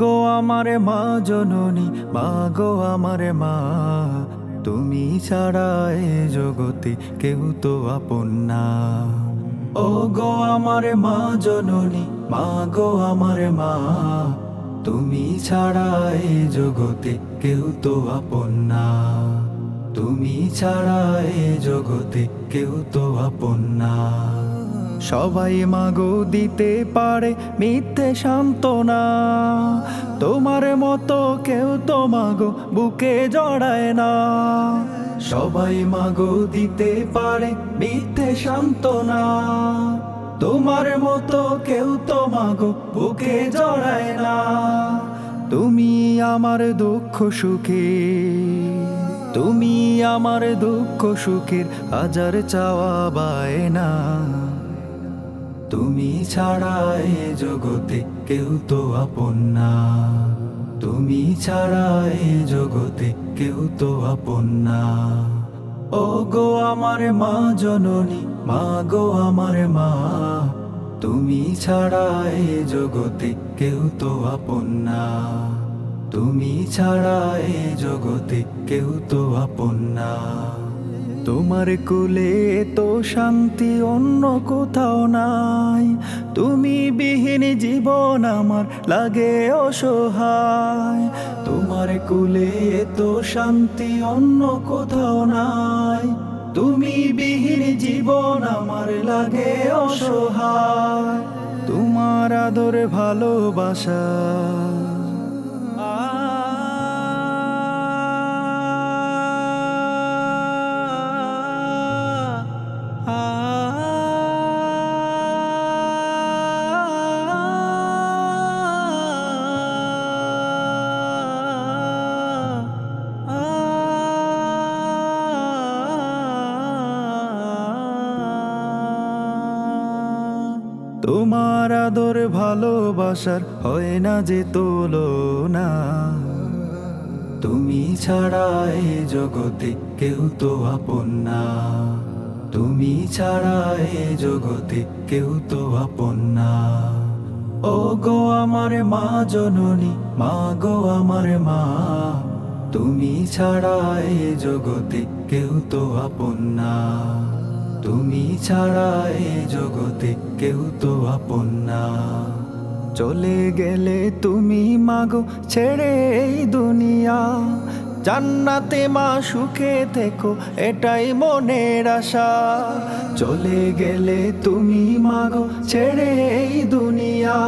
গো আমার মা জননী, মা গো আমার মা, তুমি ছাড়া এ জগতে কেউ তো আপন না। ও গো আমার মা জননী, মা গো আমার মা, তুমি ছাড়া এ জগতে কেউ তো আপন না। তুমি ছাড়া এ জগতে কেউ তো আপন না। সবাই মাগো দিতে পারে মিথ্যে সান্ত্বনা, তোমার মতো কেউ তো মাগো বুকে জড়ায় না। সবাই মাগো দিতে পারে মিথ্যে সান্ত্বনা, তোমার মতো কেউ তো মাগো বুকে জড়ায় না। তুমি আমার দুঃখ সুখে, তুমি আমার দুঃখ সুখের হাজার চাওয়া বায়না। তুমি ছাড়া এ জগতে কেউ তো আপন না। তুমি ছাড়া এ জগতে কেউ তো আপন না। ও গো আমার মা জননী, মা গো আমার মা, তুমি ছাড়া এ জগতে কেউ তো আপন না। তুমি ছাড়া এ জগতে কেউ তো আপন না। তোমার কোলে তো শান্তি অন্য কোথাও নাই, তুমি বিহীন জীবন আমার লাগে অসহায়। তোমার কোলে তো শান্তি অন্য কোথাও নাই, তুমি বিহীন জীবন আমার লাগে অসহায়। তোমার আদর ভালোবাসা তোমার আদর ভালোবাসার হয় না যে তুলনা। তুমি ছাড়া এ জগতে কেউ তো আপন না। তুমি ছাড়া এ জগতে কেউ তো আপন না। ও গো আমার মা জননী, মা গো আমার মা, তুমি ছাড়া এ জগতে কেউ তো আপন না। তুমি ছাড়া এ জগতে কেউ তো আপন না। চলে গেলে তুমি মাগো ছেড়ে এই দুনিয়া, জান্নাতে মা সুখে থেকো এটাই মনের আশা। চলে গেলে তুমি মাগো ছেড়ে এই দুনিয়া,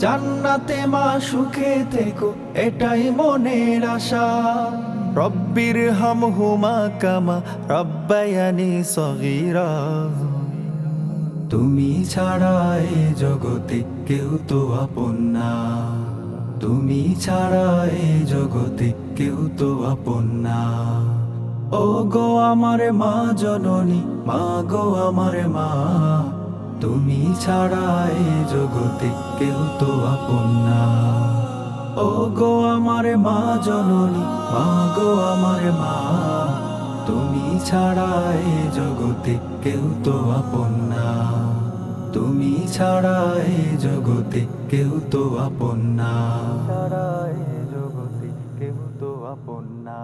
জান্নাতে মা সুখে থেকো এটাই মনের আশা। রব্বির হামহুমা কামা রব্বায়ানি সগীরা। তুমি ছাড়া এ জগতে কেউ তো আপন না। তুমি ছাড়া এ জগতে কেউ তো আপন না। ও গো আমার মা জননী, মা গো আমার মা, তুমি ছাড়া এ জগতে কেউ তো আপন না। ও গো আমার মা জননী, মা গো আমার মা, তুমি ছাড়া এ জগতে কেউ তো আপন না। তুমি ছাড়া এ জগতে কেউ তো আপন না। ছাড়া এ জগতে কেউ তো আপন না।